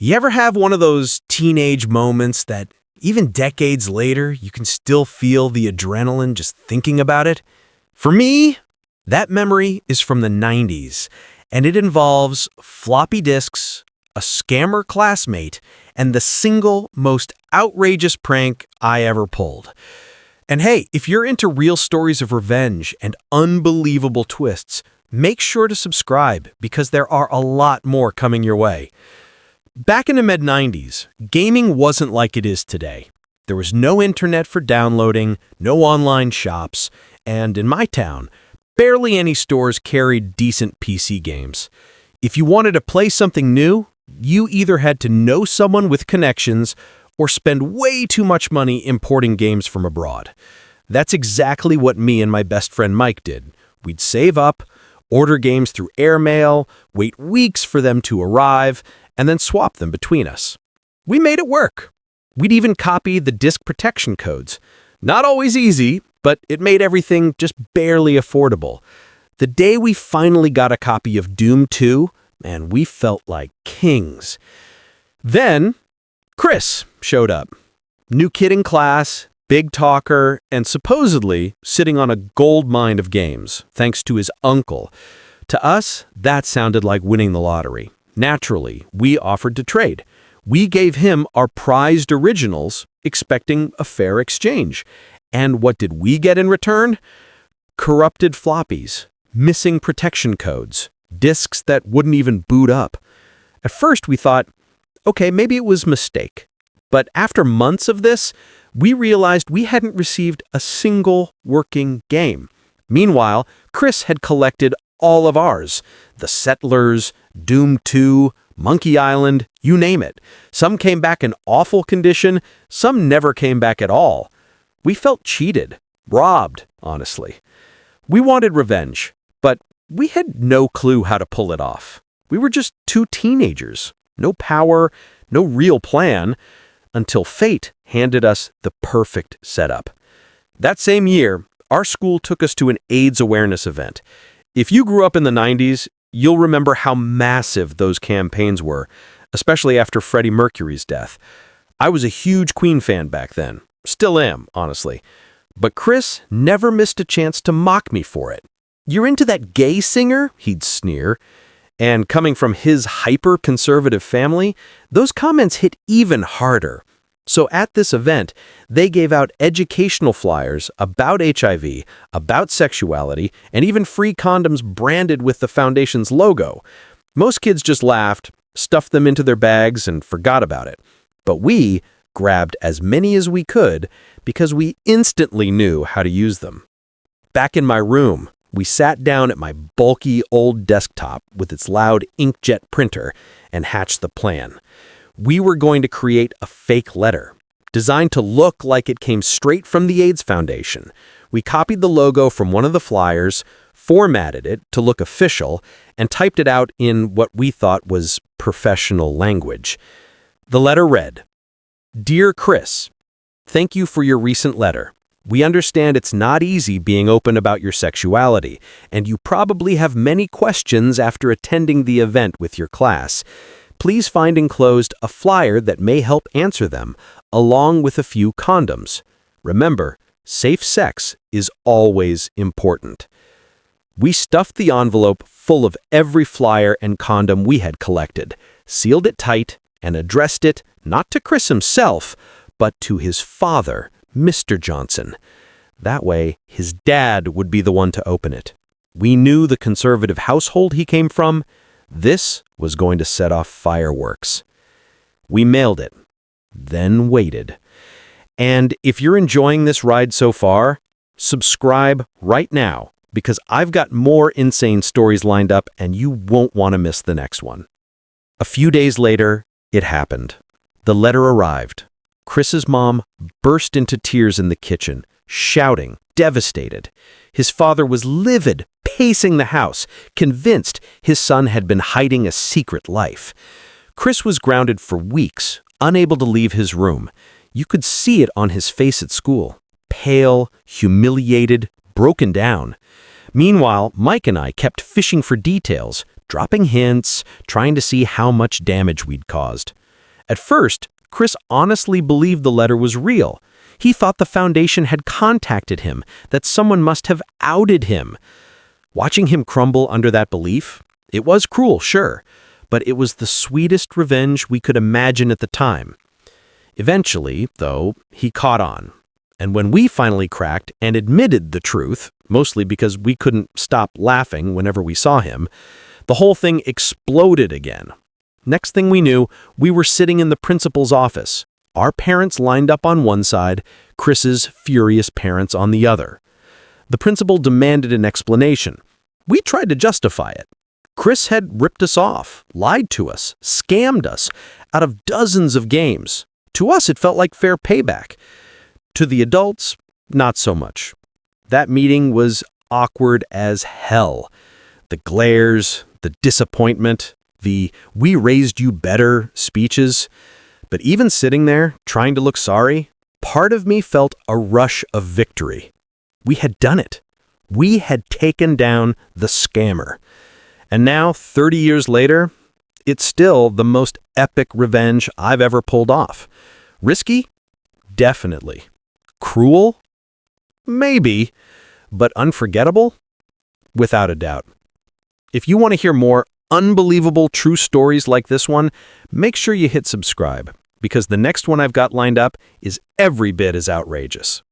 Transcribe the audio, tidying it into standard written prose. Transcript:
You ever have one of those teenage moments that even decades later, you can still feel the adrenaline just thinking about it? For me, that memory is from the 90s, and it involves floppy disks, a scammer classmate, and the single most outrageous prank I ever pulled. And hey, if you're into real stories of revenge and unbelievable twists, make sure to subscribe because there are a lot more coming your way. Back in the mid-90s, gaming wasn't like it is today. There was no internet for downloading, no online shops, and in my town, barely any stores carried decent PC games. If you wanted to play something new, you either had to know someone with connections or spend way too much money importing games from abroad. That's exactly what me and my best friend Mike did. We'd save up, order games through airmail, wait weeks for them to arrive, and then swap them between us. We made it work. We'd even copy the disk protection codes. Not always easy, but it made everything just barely affordable. The day we finally got a copy of Doom 2, man, we felt like kings. Then, Chris showed up. New kid in class, big talker, and supposedly sitting on a gold mine of games, thanks to his uncle. To us, that sounded like winning the lottery. Naturally, we offered to trade. We gave him our prized originals, expecting a fair exchange. And what did we get in return? Corrupted floppies, missing protection codes, disks that wouldn't even boot up. At first, we thought, okay, maybe it was a mistake. But after months of this, we realized we hadn't received a single working game. Meanwhile, Chris had collected all of ours. The Settlers, Doom 2, Monkey Island, you name it. Some came back in awful condition, some never came back at all. We felt cheated, robbed, honestly. We wanted revenge, but we had no clue how to pull it off. We were just two teenagers. No power, no real plan, until fate handed us the perfect setup. That same year, our school took us to an AIDS awareness event. If you grew up in the 90s, you'll remember how massive those campaigns were, especially after Freddie Mercury's death. I was a huge Queen fan back then. Still am, honestly. But Chris never missed a chance to mock me for it. "You're into that gay singer?" he'd sneer. And coming from his hyper-conservative family, those comments hit even harder. So at this event, they gave out educational flyers about HIV, about sexuality, and even free condoms branded with the foundation's logo. Most kids just laughed, stuffed them into their bags, and forgot about it. But we grabbed as many as we could because we instantly knew how to use them. Back in my room, we sat down at my bulky old desktop with its loud inkjet printer and hatched the plan. We were going to create a fake letter, designed to look like it came straight from the AIDS Foundation. We copied the logo from one of the flyers, formatted it to look official, and typed it out in what we thought was professional language. The letter read, "Dear Chris, thank you for your recent letter. We understand it's not easy being open about your sexuality, and you probably have many questions after attending the event with your class. Please find enclosed a flyer that may help answer them, along with a few condoms. Remember, safe sex is always important." We stuffed the envelope full of every flyer and condom we had collected, sealed it tight, and addressed it not to Chris himself, but to his father, Mr. Johnson. That way, his dad would be the one to open it. We knew the conservative household he came from. This was going to set off fireworks. We mailed it, then waited. And if you're enjoying this ride so far, subscribe right now, because I've got more insane stories lined up and you won't want to miss the next one. A few days later, it happened. The letter arrived. Chris's mom burst into tears in the kitchen, shouting, devastated. His father was livid, pacing the house, convinced his son had been hiding a secret life. Chris was grounded for weeks, unable to leave his room. You could see it on his face at school. Pale, humiliated, broken down. Meanwhile, Mike and I kept fishing for details, dropping hints, trying to see how much damage we'd caused. At first, Chris honestly believed the letter was real. He thought the foundation had contacted him, that someone must have outed him. Watching him crumble under that belief, it was cruel, sure, but it was the sweetest revenge we could imagine at the time. Eventually, though, he caught on. And when we finally cracked and admitted the truth, mostly because we couldn't stop laughing whenever we saw him, the whole thing exploded again. Next thing we knew, we were sitting in the principal's office, our parents lined up on one side, Chris's furious parents on the other. The principal demanded an explanation. We tried to justify it. Chris had ripped us off, lied to us, scammed us out of dozens of games. To us, it felt like fair payback. To the adults, not so much. That meeting was awkward as hell. The glares, the disappointment, the "we raised you better" speeches. But even sitting there, trying to look sorry, part of me felt a rush of victory. We had done it. We had taken down the scammer. And now, 30 years later, it's still the most epic revenge I've ever pulled off. Risky? Definitely. Cruel? Maybe. But unforgettable? Without a doubt. If you want to hear more unbelievable true stories like this one, make sure you hit subscribe, because the next one I've got lined up is every bit as outrageous.